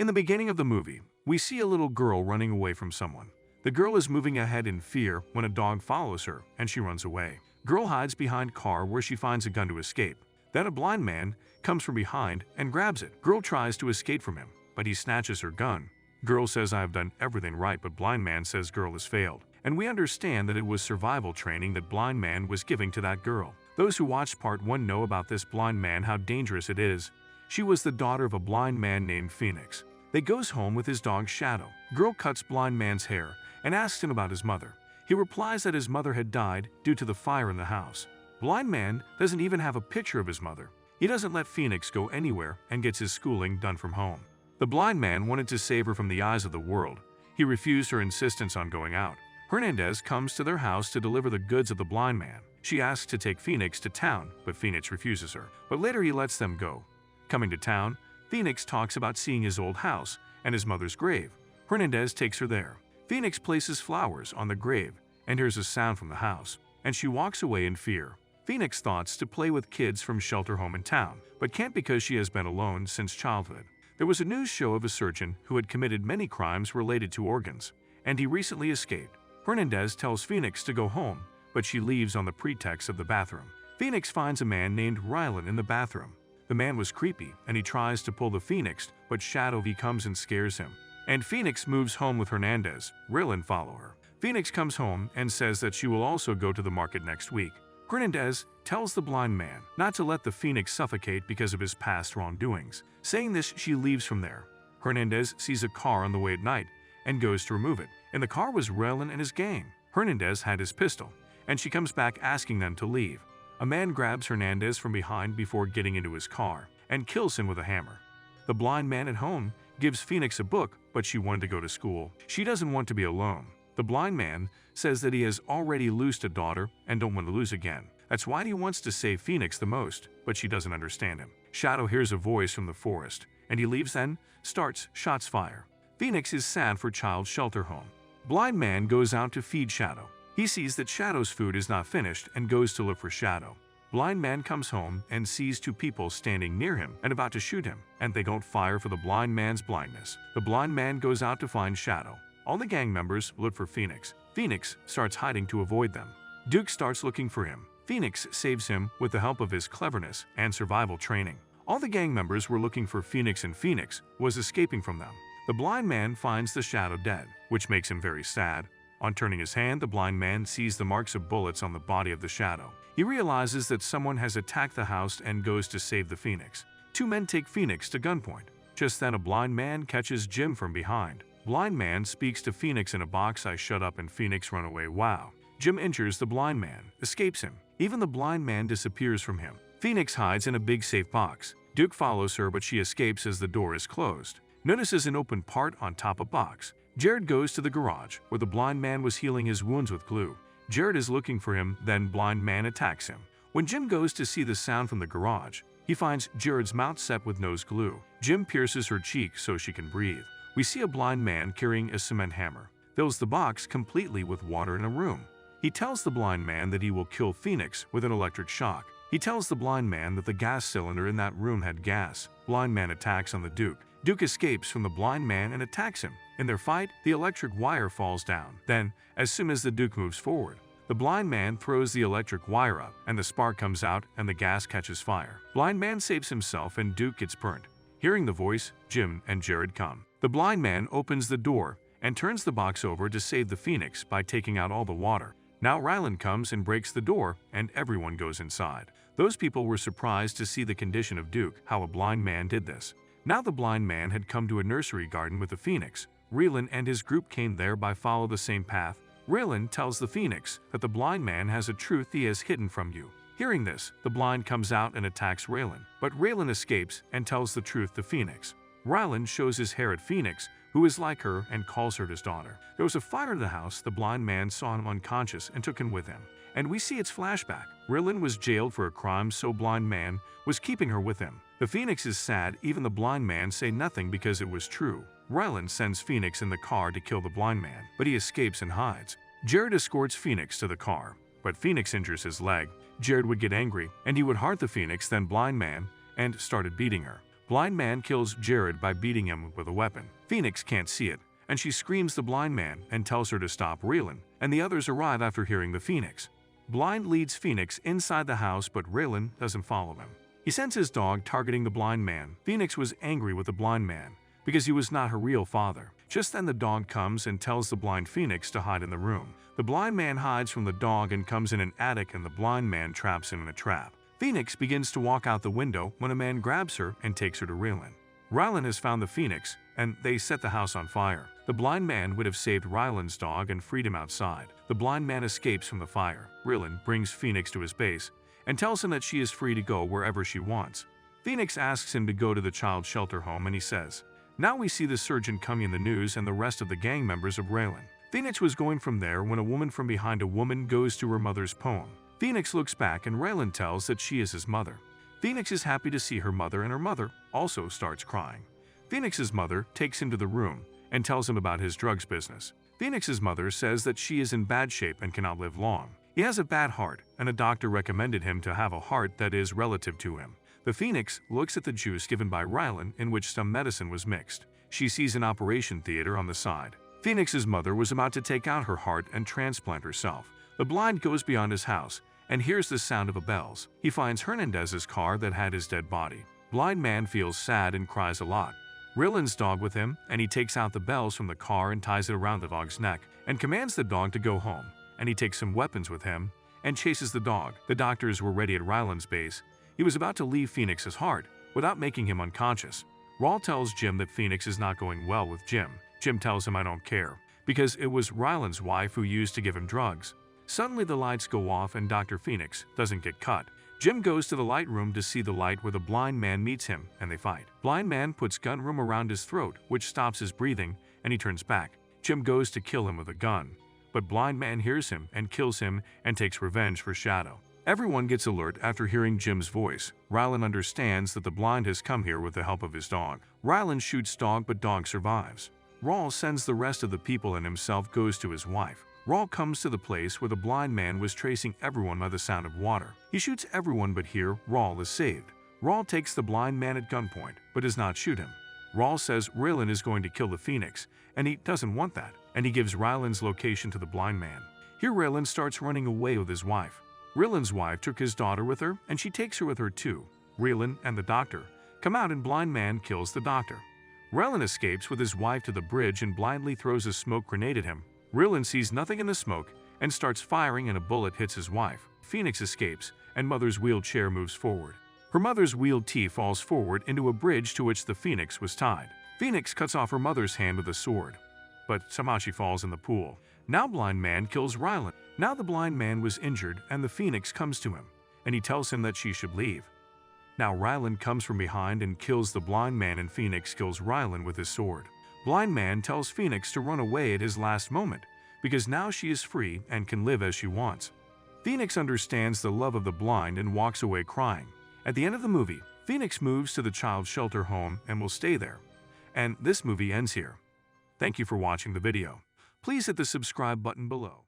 In the beginning of the movie, we see a little girl running away from someone. The girl is moving ahead in fear when a dog follows her and she runs away. Girl hides behind car where she finds a gun to escape. Then a blind man comes from behind and grabs it. Girl tries to escape from him, but he snatches her gun. Girl says, "I have done everything right," but blind man says girl has failed. And we understand that it was survival training that blind man was giving to that girl. Those who watched part 1 know about this blind man, how dangerous it is. She was the daughter of a blind man named Phoenix. They goes home with his dog Shadow. Girl cuts blind man's hair and asks him about his mother. He replies that his mother had died due to the fire in the house. Blind man doesn't even have a picture of his mother. He doesn't let Phoenix go anywhere and gets his schooling done from home. The blind man wanted to save her from the eyes of the world. He refused her insistence on going out. Hernandez comes to their house to deliver the goods of the blind man. She asks to take Phoenix to town, but Phoenix refuses her. But later he lets them go. Coming to town, Phoenix talks about seeing his old house and his mother's grave. Hernandez takes her there. Phoenix places flowers on the grave and hears a sound from the house, and she walks away in fear. Phoenix thoughts to play with kids from shelter home in town, but can't because she has been alone since childhood. There was a news show of a surgeon who had committed many crimes related to organs, and he recently escaped. Hernandez tells Phoenix to go home, but she leaves on the pretext of the bathroom. Phoenix finds a man named Rylan in the bathroom. The man was creepy, and he tries to pull the Phoenix, but Shadow comes and scares him. And Phoenix moves home with Hernandez. Rylan follows her. Phoenix comes home and says that she will also go to the market next week. Hernandez tells the blind man not to let the Phoenix suffocate because of his past wrongdoings. Saying this, she leaves from there. Hernandez sees a car on the way at night and goes to remove it. In the car was Rylan and his gang. Hernandez had his pistol, and she comes back asking them to leave. A man grabs Hernandez from behind before getting into his car and kills him with a hammer. The blind man at home gives Phoenix a book, but she wanted to go to school. She doesn't want to be alone. The blind man says that he has already lost a daughter and don't want to lose again. That's why he wants to save Phoenix the most, but she doesn't understand him. Shadow hears a voice from the forest, and he leaves then starts shots fire. Phoenix is sad for child's shelter home. Blind man goes out to feed Shadow. He sees that Shadow's food is not finished and goes to look for Shadow. Blind man comes home and sees 2 people standing near him and about to shoot him, and they don't fire for the blind man's blindness. The blind man goes out to find Shadow. All the gang members look for Phoenix. Phoenix starts hiding to avoid them. Duke starts looking for him. Phoenix saves him with the help of his cleverness and survival training. All the gang members were looking for Phoenix, and Phoenix was escaping from them. The blind man finds the Shadow dead, which makes him very sad. On turning his hand, the blind man sees the marks of bullets on the body of the Shadow. He realizes that someone has attacked the house and goes to save the Phoenix. 2 men take Phoenix to gunpoint. Just then a blind man catches Jim from behind. Blind man speaks to Phoenix in a box. "I shut up," and Phoenix run away. Wow. Jim injures the blind man, escapes him. Even the blind man disappears from him. Phoenix hides in a big safe box. Duke follows her, but she escapes as the door is closed. Notices an open part on top of box. Jared goes to the garage, where the blind man was healing his wounds with glue. Jared is looking for him, then blind man attacks him. When Jim goes to see the sound from the garage, he finds Jared's mouth set with nose glue. Jim pierces her cheek so she can breathe. We see a blind man carrying a cement hammer. Fills the box completely with water in a room. He tells the blind man that he will kill Phoenix with an electric shock. He tells the blind man that the gas cylinder in that room had gas. Blind man attacks on the Duke. Duke escapes from the blind man and attacks him. In their fight, the electric wire falls down. Then, as soon as the Duke moves forward, the blind man throws the electric wire up, and the spark comes out and the gas catches fire. Blind man saves himself and Duke gets burnt. Hearing the voice, Jim and Jared come. The blind man opens the door and turns the box over to save the Phoenix by taking out all the water. Now Rylan comes and breaks the door, and everyone goes inside. Those people were surprised to see the condition of Duke, how a blind man did this. Now the blind man had come to a nursery garden with the Phoenix. Rylan and his group came there by follow the same path. Rylan tells the Phoenix that the blind man has a truth he has hidden from you. Hearing this, the blind comes out and attacks Rylan, but Rylan escapes and tells the truth to Phoenix. Rylan shows his hair at Phoenix, who is like her and calls her his daughter. There was a fire in the house. The blind man saw him unconscious and took him with him. And we see its flashback. Rylan was jailed for a crime, so blind man was keeping her with him. The Phoenix is sad. Even the blind man say nothing because it was true. Rylan sends Phoenix in the car to kill the blind man, but he escapes and hides. Jared escorts Phoenix to the car, but Phoenix injures his leg. Jared would get angry, and he would hurt the Phoenix, then blind man, and started beating her. Blind man kills Jared by beating him with a weapon. Phoenix can't see it, and she screams the blind man and tells her to stop reeling, and the others arrive after hearing the Phoenix. Blind leads Phoenix inside the house, but Raylan doesn't follow him. He sends his dog targeting the blind man. Phoenix was angry with the blind man because he was not her real father. Just then the dog comes and tells the blind Phoenix to hide in the room. The blind man hides from the dog and comes in an attic, and the blind man traps him in a trap. Phoenix begins to walk out the window when a man grabs her and takes her to Raylan. Raylan has found the Phoenix, and they set the house on fire. The blind man would have saved Raylan's dog and freed him outside. The blind man escapes from the fire. Raylan brings Phoenix to his base and tells him that she is free to go wherever she wants. Phoenix asks him to go to the child shelter home, and he says, "Now we see the surgeon coming in the news and the rest of the gang members of Raylan." Phoenix was going from there when a woman from behind a woman goes to her mother's poem. Phoenix looks back and Raylan tells that she is his mother. Phoenix is happy to see her mother, and her mother also starts crying. Phoenix's mother takes him to the room and tells him about his drugs business. Phoenix's mother says that she is in bad shape and cannot live long. He has a bad heart, and a doctor recommended him to have a heart that is relative to him. The Phoenix looks at the juice given by Raylan, in which some medicine was mixed. She sees an operation theater on the side. Phoenix's mother was about to take out her heart and transplant herself. The blind goes beyond his house and hears the sound of bells. He finds Hernandez's car that had his dead body. Blind man feels sad and cries a lot. Raylan's dog with him, and he takes out the bells from the car and ties it around the dog's neck and commands the dog to go home. And he takes some weapons with him and chases the dog. The doctors were ready at Raylan's base. He was about to leave Phoenix's heart without making him unconscious. Raul tells Jim that Phoenix is not going well with Jim. Jim tells him, "I don't care," because it was Raylan's wife who used to give him drugs. Suddenly the lights go off and Dr. Phoenix doesn't get cut. Jim goes to the light room to see the light where the blind man meets him, and they fight. Blind man puts gun room around his throat, which stops his breathing, and he turns back. Jim goes to kill him with a gun, but blind man hears him and kills him and takes revenge for Shadow. Everyone gets alert after hearing Jim's voice. Raylan understands that the blind has come here with the help of his dog. Raylan shoots dog, but dog survives. Raul sends the rest of the people and himself goes to his wife. Raul comes to the place where the blind man was tracing everyone by the sound of water. He shoots everyone, but here Raul is saved. Raul takes the blind man at gunpoint, but does not shoot him. Raul says Raylan is going to kill the Phoenix, and he doesn't want that, and he gives Raylan's location to the blind man. Here Raylan starts running away with his wife. Raylan's wife took his daughter with her, and she takes her with her too. Raylan and the doctor come out, and blind man kills the doctor. Raylan escapes with his wife to the bridge and blindly throws a smoke grenade at him. Raylan sees nothing in the smoke and starts firing, and a bullet hits his wife. Phoenix escapes, and mother's wheelchair moves forward. Her mother's wheeled T falls forward into a bridge to which the Phoenix was tied. Phoenix cuts off her mother's hand with a sword, but somehow she falls in the pool. Now blind man kills Raylan. Now the blind man was injured, and the Phoenix comes to him, and he tells him that she should leave. Now Raylan comes from behind and kills the blind man, and Phoenix kills Raylan with his sword. Blind man tells Phoenix to run away at his last moment, because now she is free and can live as she wants. Phoenix understands the love of the blind and walks away crying. At the end of the movie, Phoenix moves to the child shelter home and will stay there. And this movie ends here. Thank you for watching the video. Please hit the subscribe button below.